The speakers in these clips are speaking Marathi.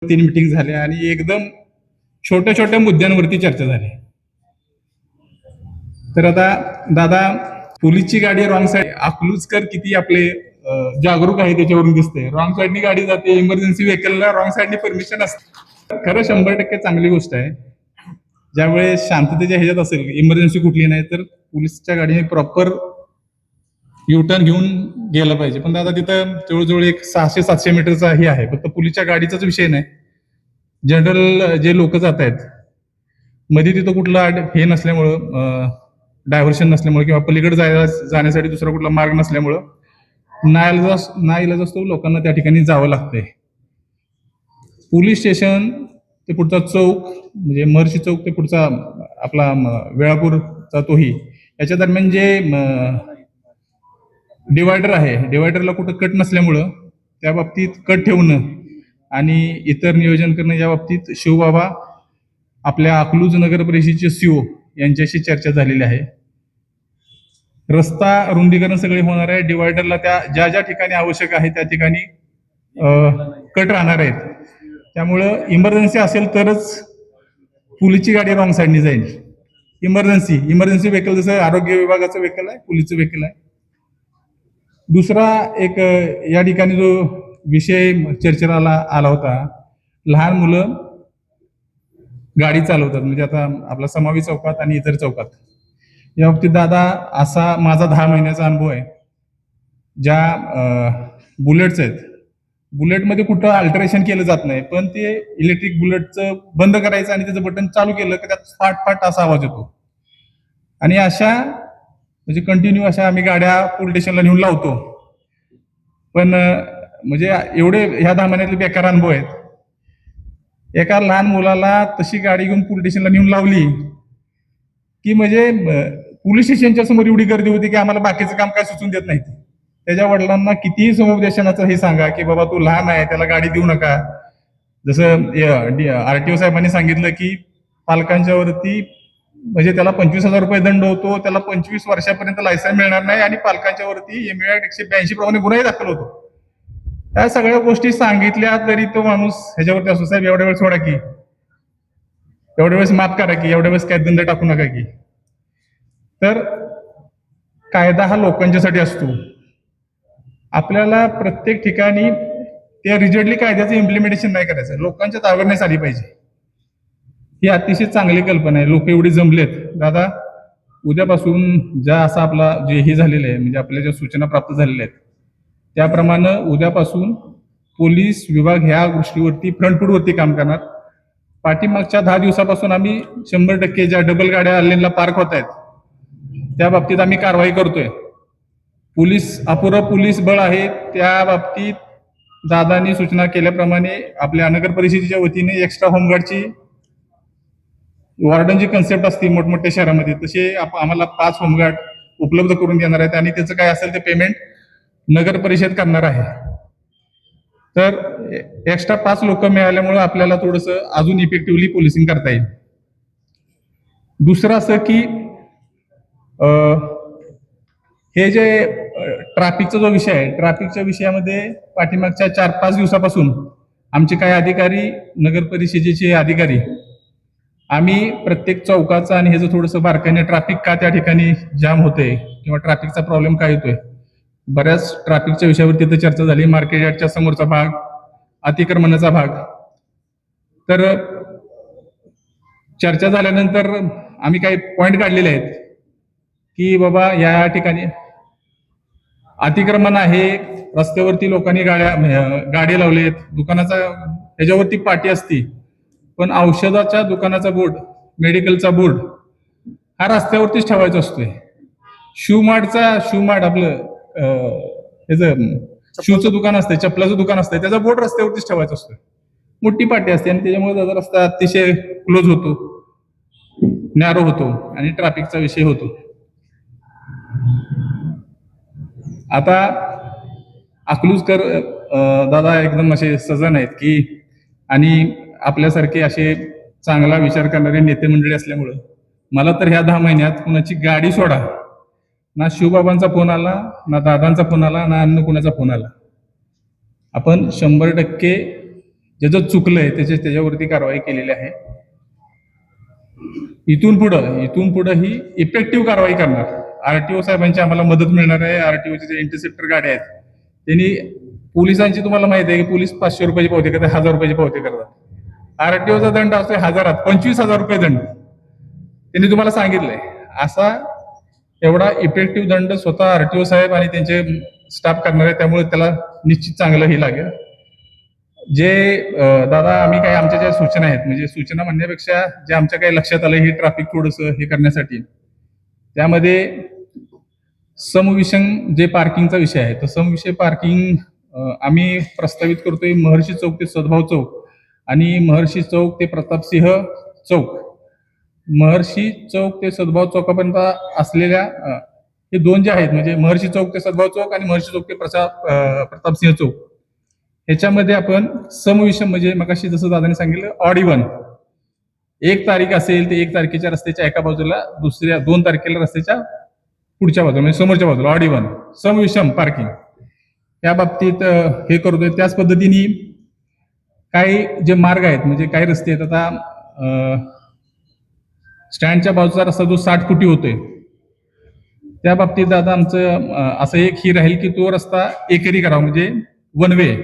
3 मीटिंग झाल्या आणि एकदम छोट्या छोट्या मुद्द्यांवरती चर्चा झाली. तर आता दादा, पोलीसची गाडी रॉंग साईड, अकलूजकर किती आपले जागरूक आहे त्याच्यावरून दिसते. रॉंग साईडनी गाडी जाते, इमर्जन्सी व्हेकलला रॉंग साईडनी परमिशन असते. खरं 100% चांगली गोष्ट आहे. ज्यावेळेस शांततेच्या ह्याच्यात असेल, इमर्जन्सी कुठली नाही, तर पोलीसच्या गाडीने प्रॉपर युटर्न घेऊन गेलं पाहिजे. पण दादा तिथं जवळजवळ एक 600-700 मीटरचा हे आहे. फक्त पोलीसच्या गाडीचाच विषय नाही, जनरल जे लोक जात आहेत मध्ये तिथं कुठला हे नसल्यामुळं, डायव्हर्शन नसल्यामुळे किंवा पलीकडे जाण्यासाठी दुसरा कुठला मार्ग नसल्यामुळं नाईलाज असतो लोकांना त्या ठिकाणी जावं लागतंय. पोलीस स्टेशन ते पुढचा चौक म्हणजे महर्षी चौक ते पुढचा आपला वेळापूरचा तोही, याच्या दरम्यान जे डिवायडर आहे, डिवायडरला कुठं कट नसल्यामुळं त्या बाबतीत कट ठेवणं आणि इतर नियोजन करणं या बाबतीत शिवबाबा आपल्या अकलूज नगर परिषदेचे सीओ यांच्याशी चर्चा झालेली आहे. रस्ता रुंदीकरण सगळे होणार आहे. डिवायडरला त्या ज्या ज्या ठिकाणी आवश्यक आहे त्या ठिकाणी कट राहणार आहेत. त्यामुळं इमर्जन्सी असेल तरच पोलीसची गाडी रॉंग साईडनी जाईल. इमर्जन्सी व्हेकल जसं आरोग्य विभागाचं व्हेकल आहे, पोलीसचं व्हेकल आहे. दुसरा एक या ठिकाणी जो विषय चर्चेला आला होता, लहान मुलं गाडी चालवतात, म्हणजे आता आपला समावी चौकात आणि इतर चौकात. या बाबतीत दादा असा माझा 10 महिन्याचा अनुभव आहे. ज्या बुलेट्स आहेत, बुलेटमध्ये कुठं अल्टरेशन केलं जात नाही, पण ते इलेक्ट्रिक बुलेटचं बंद करायचं आणि त्याचं बटन चालू केलं की त्यात फाट फाट असा आवाज येतो. आणि अशा म्हणजे कंटिन्यू अशा आम्ही गाड्या पोलीस स्टेशनला नेऊन लावतो. पण म्हणजे एवढे ह्या 10 महिन्यातले बेकार अनुभव आहेत. एका लहान मुलाला तशी गाडी घेऊन पोलीस स्टेशनला नेऊन लावली की म्हणजे पोलीस स्टेशनच्या समोर एवढी गर्दी होती की आम्हाला बाकीचं काम काय सुचून देत नाही. त्याच्या वडिलांना कितीही समुपदेशनाचं हे सांगा की बाबा तू लहान आहे, त्याला गाडी देऊ नका. जसं RTO साहेबांनी सांगितलं की पालकांच्या वरती म्हणजे त्याला 25,000 रुपये दंड होतो, त्याला 25 वर्षापर्यंत लायसन मिळणार नाही आणि पालकांच्या वरती MVAct 182 प्रमाणे गुन्हाही दाखल होतो. त्या सगळ्या गोष्टी सांगितल्या तरी तो माणूस ह्याच्यावरती असतो, साहेब एवढ्या वेळेस सोडा की, एवढ्या वेळेस माफ करा की, एवढ्या वेळेस काय दंड टाकू नका की. तर कायदा हा लोकांच्यासाठी असतो. आपल्याला प्रत्येक ठिकाणी त्या रिजिडली कायद्याचं इम्प्लिमेंटेशन नाही करायचं, लोकांच्यात अवेअरनेस आली पाहिजे. ही अतिशय चांगली कल्पना आहे. लोक एवढी जमलेत दादा. उद्यापासून ज्या असा आपला जे हे झालेलं आहे, म्हणजे आपल्या ज्या सूचना प्राप्त झालेल्या आहेत त्याप्रमाणे उद्यापासून पोलीस विभाग ह्या गोष्टीवरती फ्रंटफूटवरती काम करणार. पाठीमागच्या 10 दिवसापासून आम्ही 100% ज्या डबल गाड्या लेनला पार्क होत आहेत त्या बाबतीत आम्ही कारवाई करतोय. अपुरं पोलीस बळ आहे, त्या बाबतीत दादांनी सूचना केल्याप्रमाणे आपल्या नगर परिषदेच्या वतीने एक्स्ट्रा होमगार्डची वॉर्डनची कन्सेप्ट असते मोठमोठ्या शहरामध्ये, तसे आम्हाला 5 होमगार्ड उपलब्ध करून देणार आहेत आणि त्याचं काय असेल ते पेमेंट नगर परिषद करणार आहे. तर एक्स्ट्रा 5 लोक मिळाल्यामुळे आपल्याला थोडंसं अजून इफेक्टिव्हली पोलिसिंग करता येईल. दुसरं असं की हे जे ट्रॅफिकचा जो विषय आहे, ट्रॅफिकच्या विषयामध्ये पाठीमागच्या 4-5 दिवसापासून आमचे काही अधिकारी, नगर परिषदेचे अधिकारी, आम्ही प्रत्येक चौकाचा आणि ह्याचं थोडंसं बारकाईने ट्रॅफिक का त्या ठिकाणी जाम होतंय किंवा ट्रॅफिकचा प्रॉब्लेम काय येतोय, बऱ्याच ट्रॅफिकच्या विषयावरती तिथं चर्चा झाली. मार्केट यार्डच्या समोरचा भाग, अतिक्रमणाचा भाग. तर चर्चा झाल्यानंतर आम्ही काही पॉइंट काढलेले आहेत की बाबा या ठिकाणी अतिक्रमण आहे, रस्त्यावरती लोकांनी गाड्या लावलेत, दुकानाचा ह्याच्यावरती पाटी असती, पण औषधाच्या दुकानाचा बोर्ड, मेडिकलचा बोर्ड हा रस्त्यावरतीच ठेवायचा असतोय. शूमार्ट आपलं ह्याचं शूचं दुकान असतंय, चपलाचं दुकान असतंय, त्याचा बोर्ड रस्त्यावरतीच ठेवायचा असतोय. मोठी पाटी असते आणि त्याच्यामुळे त्याचा रस्ता अतिशय क्लोज होतो, नॅरो होतो आणि ट्रॅफिकचा विषय होतो. आता अकलूजकर दादा एकदम असे सजन आहेत की, आणि आपल्यासारखे असे चांगला विचार करणारे नेते मंडळी असल्यामुळं मला तर ह्या 10 महिन्यात कुणाची गाडी सोडा, ना शिवबाबांचा फोन आला, ना दादांचा फोन आला, ना अन्य कुणाचा फोन आला. आपण 100% ज्याचं चुकलंय त्याच्यावरती कारवाई केलेली आहे. इथून पुढं ही इफेक्टिव्ह कारवाई करणार. आरटीओ साहेबांची आम्हाला मदत मिळणार आहे. आरटीओचे जे इंटरसेप्टर गाड्या आहेत त्यांनी पोलिसांची तुम्हाला माहिती आहे की पोलीस 500 रुपयाची पावती करतात, 1000 रुपयाची पावती करतात. आरटीओचा दंड असतोय हजारात, 25,000 रुपये दंड त्यांनी तुम्हाला सांगितलंय. असा एवढा इफेक्टिव्ह दंड स्वतः आरटीओ साहेब आणि त्यांचे स्टाफ करणार आहे. त्यामुळे त्याला निश्चित चांगलं हे लागेल. जे दादा आम्ही काही आमच्या ज्या सूचना आहेत, म्हणजे सूचना म्हणण्यापेक्षा जे आमच्या काही लक्षात आलं हे ट्रॅफिक थोडंसं हे करण्यासाठी, त्यामध्ये समविषम जे पार्किंगचा विषय आहे तर समविषय पार्किंग आम्ही प्रस्तावित करतोय महर्षी चौक ते सद्भाव चौक आणि महर्षी चौक ते प्रतापसिंह चौक. महर्षी चौक ते सद्भाव चौकापर्यंत असलेल्या हे दोन जे आहेत, म्हणजे महर्षी चौक ते सद्भाव चौक आणि महर्षी चौक ते प्रतापसिंह चौक, ह्याच्यामध्ये आपण समविषम म्हणजे मगाशी जसं दादाने सांगितलं ऑड इव्हन, 1 तारीख असेल ते 1 तारखेच्या रस्त्याच्या एका बाजूला, दुसऱ्या 2 तारखेला रस्त्याच्या पुढच्या बाजूला म्हणजे समोरच्या बाजूला ऑड इव्हन समविषम पार्किंग या बाबतीत हे करतोय. त्याच पद्धतीने काही जे मार्ग आहेत म्हणजे काही रस्ते आहेत, आता स्टँडच्या बाजूचा रस्ता जो 60 फुटी होतोय त्या बाबतीत आता आमचं असं एक ही राहील की तो रस्ता एकेरी करावा, म्हणजे वन वे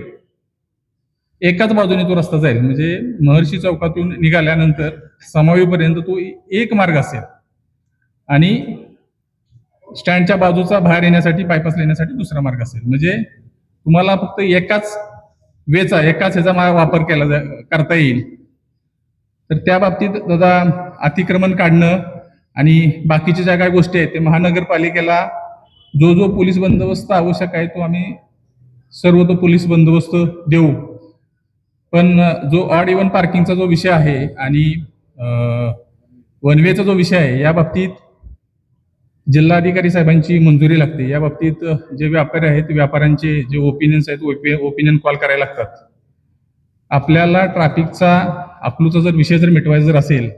एकाच बाजूने तो रस्ता जाईल. म्हणजे महर्षी चौकातून निघाल्यानंतर समावीपर्यंत तो एक मार्ग असेल आणि स्टँडच्या बाजूचा बाहेर येण्यासाठी बायपास येण्यासाठी दुसरा मार्ग असेल. म्हणजे तुम्हाला फक्त एकाच ह्याचा वापर करता येईल. तर त्या बाबतीत दादा अतिक्रमण काढणं आणि बाकीच्या ज्या काही गोष्टी आहेत ते महानगरपालिकेला जो पोलीस बंदोबस्त आवश्यक आहे तो आम्ही सर्व तो पोलीस बंदोबस्त देऊ. पण जो ऑड इव्हन पार्किंगचा जो विषय आहे आणि वन वेचा जो विषय आहे या बाबतीत जिल्हाधिकारी साहेबांची मंजुरी लागते. या बाबतीत जे व्यापारी आहेत व्यापाऱ्यांचे जे ओपिनियन्स आहेत ओपिनियन कॉल करायला लागतात. आपल्याला ट्रॅफिकचा अकलूचा जर विषय जर मिटवायचा असेल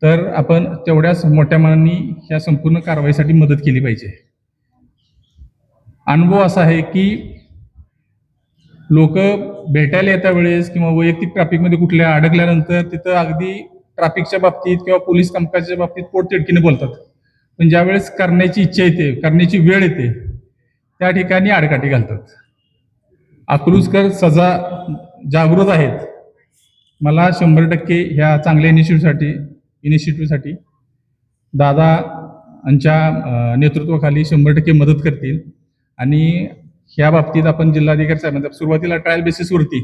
तर आपण तेवढ्याच मोठ्या मनाने ह्या संपूर्ण कारवाईसाठी मदत केली पाहिजे. अनुभव असा आहे की लोक भेटायला येत्या वेळेस किंवा वैयक्तिक ट्रॅफिकमध्ये कुठल्या अडकल्यानंतर तिथं अगदी ट्रॅफिकच्या बाबतीत किंवा पोलीस कामकाजाच्या बाबतीत पोटतिडकीने बोलतात. पण ज्यावेळेस करण्याची इच्छा येते, करण्याची वेळ येते, त्या ठिकाणी आडकाठी घालतात. अकलूजकर सजा जागृत आहेत. मला 100% ह्या चांगल्या इनिशिएटिव्हसाठी दादांच्या नेतृत्वाखाली 100% मदत करतील. आणि ह्या बाबतीत आपण जिल्हाधिकारी साहेबांचा सुरुवातीला ट्रायल बेसिसवरती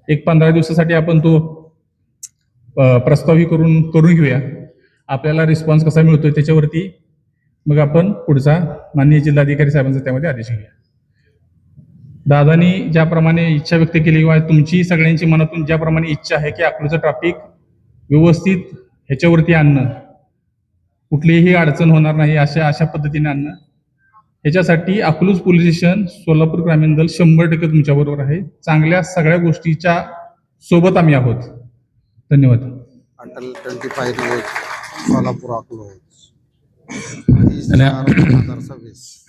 एक 15 दिवसासाठी आपण तो प्रस्ताव करून घेऊया. आपल्याला रिस्पॉन्स कसा मिळतोय त्याच्यावरती मग आपण पुढचा माननीय जिल्हाधिकारी साहेबांचा त्यामध्ये आदेश घेऊया. दादांनी ज्याप्रमाणे इच्छा व्यक्त केली किंवा तुमची सगळ्यांची मनातून ज्याप्रमाणे इच्छा आहे की अकलूजचं ट्रॅफिक व्यवस्थित ह्याच्यावरती आणणं, कुठलीही अडचण होणार नाही अशा पद्धतीने आणणं, ह्याच्यासाठी अकलूज पोलीस स्टेशन सोलापूर ग्रामीण दल 100% तुमच्याबरोबर आहे. चांगल्या सगळ्या गोष्टीच्या सोबत आम्ही आहोत. धन्यवाद. अटल 25 सोलापूर अकलूज 2026